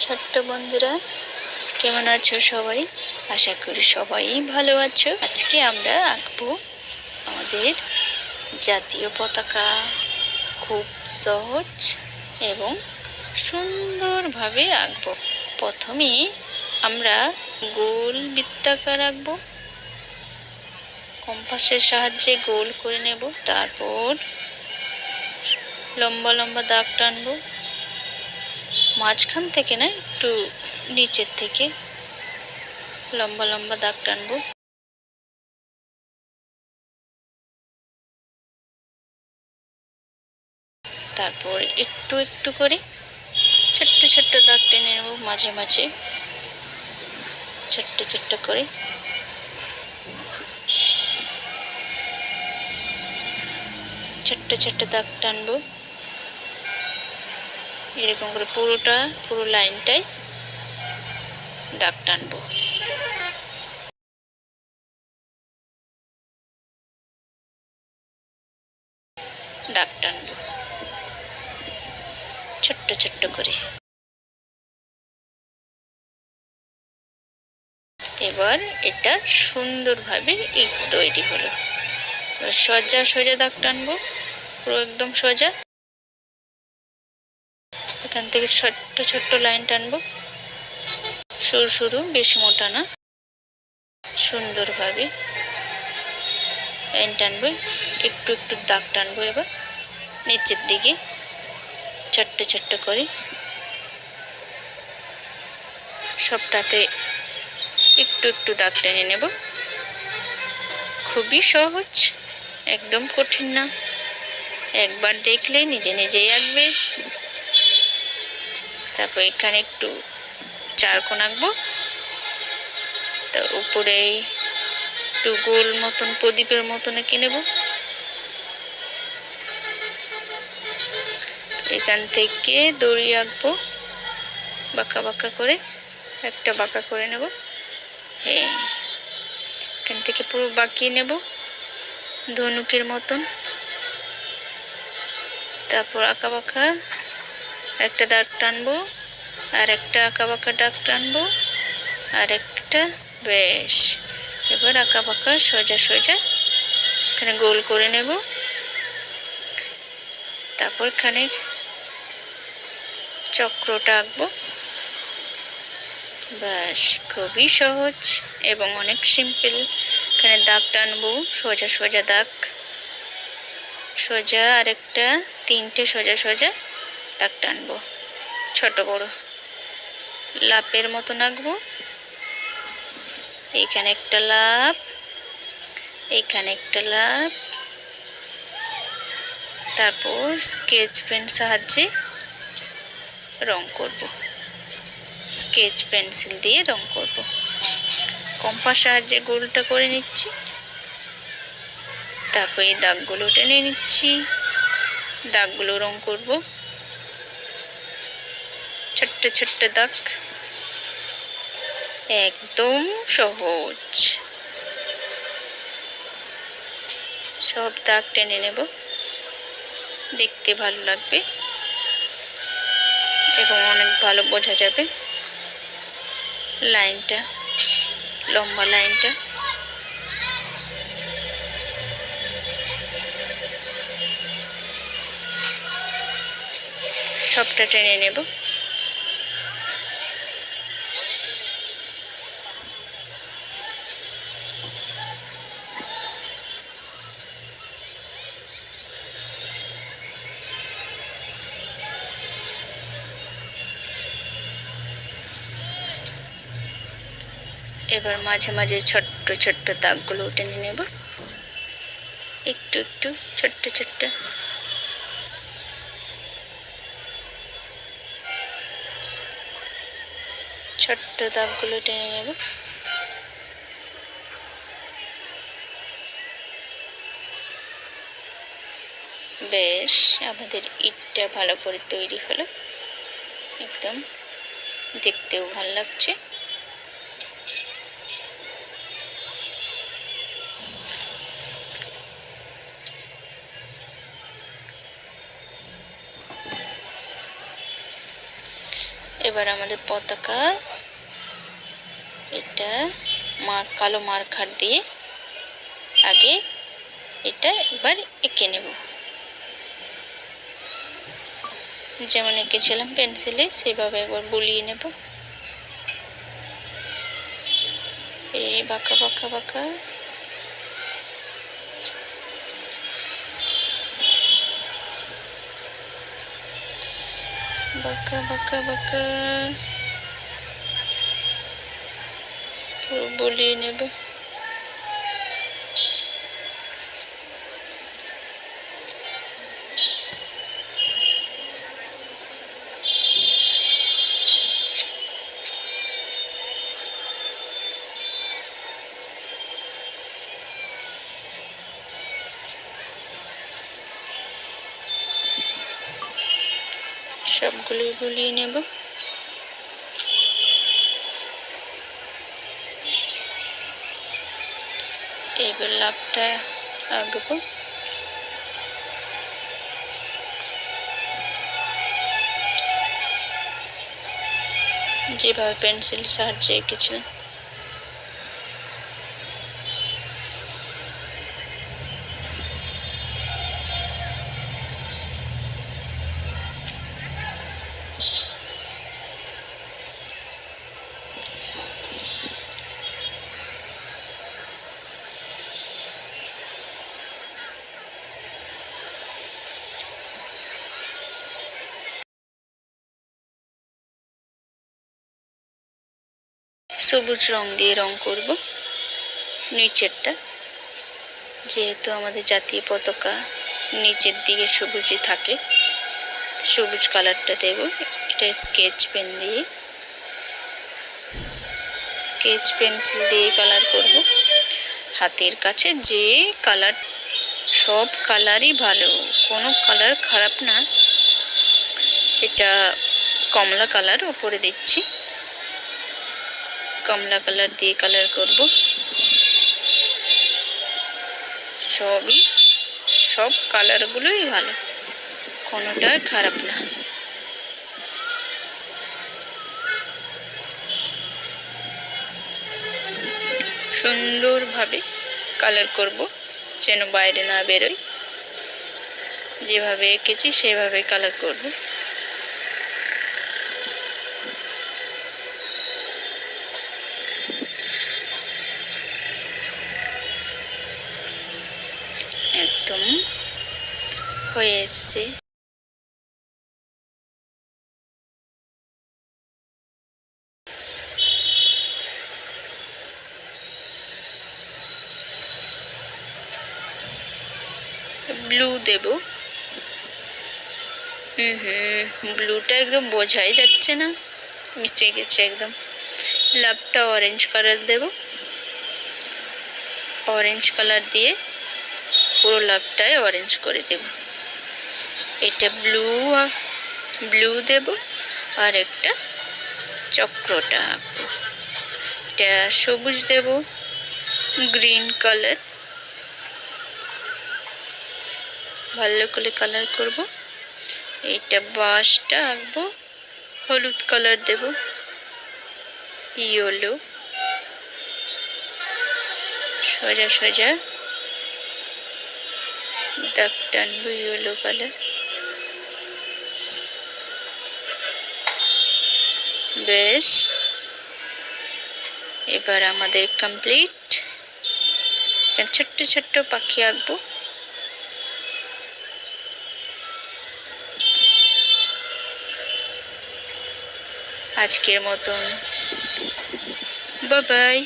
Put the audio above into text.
ছোট্ট বন্ধুরা, কেমন আছো সবাই? আশা করি সবাই ভালো আছো। আজকে আমরা আঁকবো আমাদের জাতীয় পতাকা। খুব সহজ এবং সুন্দরভাবে আঁকবো। প্রথমে আমরা গোল বৃত্তাকার আঁকবো। কম্পাসের সাহায্যে গোল করে নেব। তারপর লম্বা লম্বা দাগ টানবো। মাঝখান থেকে না, একটু নিচের থেকে লম্বা লম্বা দাগ টানবো। তারপর একটু একটু করে ছোট্ট ছোট্ট দাগ টেনে নেব। মাঝে মাঝে ছোট্ট ছোট্ট করে ছোট্ট ছোট্ট দাগ টানবো। এরকম করে পুরো লাইনটাই দাগ টানবো। দাগ টানবো ছোট্ট ছোট্ট করে। এবার এটা সুন্দরভাবে ইট তৈরি হলো। সোজা সোজা দাগ টানবো, পুরো একদম সোজা। এখান থেকে ছোট্ট ছোট্ট লাইন টানবো, সরু সরু, বেশি মোটা না। সুন্দরভাবে লাইন টানবো, একটু একটু দাগ টানবো। এবার নিচের দিকে ছোট্ট ছোট্ট করে সবটাতে একটু একটু দাগ টেনে নেব। খুবই সহজ, একদম কঠিন না। একবার দেখলে নিজে নিজেই আঁকবে। তারপর এখানে একটু চারকোণ আঁকবো। তার উপরে একটু গোল মতন প্রদীপের মতন এঁকে নেব। এখান থেকে দড়ি আঁকবো বাঁকা বাঁকা করে, একটা বাঁকা করে নেব। হ্যাঁ, এখান থেকে পুরো বাঁকিয়ে নেব ধনুকের মতন। তারপর আঁকা বাঁকা একটা দাগ টানবো, আর একটা আঁকা বাঁকা দাগ টানবো, আর একটা। বেশ, এবার আঁকা বাঁকা সোজা সোজা এখানে গোল করে নেব। তারপর এখানে চক্রটা আঁকবো। ব্যাস, খুবই সহজ এবং অনেক সিম্পল। এখানে দাগ টানবো, সোজা সোজা দাগ, সোজা, আর একটা তিনটে সোজা সোজা দাগ টানবো, ছোট বড় লাপের মতন আঁকবো। এখানে একটা লাপ, এখানে একটা লাপ। তারপর স্কেচ পেন সাহায্যে রং করব, স্কেচ পেন্সিল দিয়ে রং করব। কম্পাস সাহায্যে গোলটা করে নিচ্ছি। তারপর এই দাগগুলো টেনে নিচ্ছি, দাগগুলো রং করব। ছোট্ট ছোট্ট দাগ, একদম সহজ। সব দাগ টেনে নেব, দেখতে ভালো লাগবে এবং অনেক ভালো বোঝা যাবে লাইনটা, লম্বা লাইনটা। সবটা টেনে নেব। এবার মাঝে মাঝে ছোট্ট ছোট্ট দাগগুলো টেনে নেব, একটু একটু ছোট্ট ছোট্ট। ছোট্ট দাগগুলো টেনে নেব। বেশ, আমাদের ইটটা ভালো করে তৈরি হলো, একদম দেখতেও ভালো লাগছে। এবার এবার আমাদের পতাকা, এটা কালো মার্কার দিয়ে আগে এটা এবার এঁকে নেব। যেমন এঁকেছিলাম পেন্সিলে সেইভাবে একবার বুলিয়ে নেব। এই বাঁকা বাঁকা বাঁকা, বাঁকা বাঁকা বাঁকা পুরো বুলিয়ে নেব। সবগুলোই বুলিয়ে নেব। এবার লাভটা আঁকবো। যেভাবে পেন্সিল সাহায্যে এঁকেছিলাম। সবুজ রং দিয়ে রং করব নিচেরটা, যেহেতু আমাদের জাতীয় পতাকা নিচের দিকে সবুজই থাকে, সবুজ কালারটা দেব। এটা স্কেচ পেন দিয়ে, স্কেচ পেন্সিল দিয়ে কালার করব। হাতের কাছে যে কালার, সব কালারই ভালো, কোনো কালার খারাপ না। এটা কমলা কালার উপরে দিচ্ছি, কমলা কালার দিয়ে কালার করব। সব কালারগুলোই ভালো, কোনোটা খারাপ না। সুন্দরভাবে কালার করব যেন বাইরে না বেরোয়। যেভাবে এঁকেছি সেভাবে কালার করব। একদম হয়ে এসছে। ব্লু দেব। ব্লুটা একদম বোঝাই যাচ্ছে না, মিশে গেছে একদম। লাভটা অরেঞ্জ কালার দেব। অরেঞ্জ কালার দিয়ে পুরো লাভটায় অরেঞ্জ করে দেব। এটা ব্লু দেব আর একটা চক্রটা আঁকবো। এটা সবুজ দেব, গ্রিন কালার ভালো করে কালার করব। এটা বাঁশটা আঁকবো, হলুদ কালার দেব, ইয়েলো সোজা সোজা দাগ টানবো, ইয়েলো কালার। বেশ, এবার আমাদের কমপ্লিট। ছোট্ট ছোট্ট পাখি আঁকবো। আজকের মতন বাই বাই।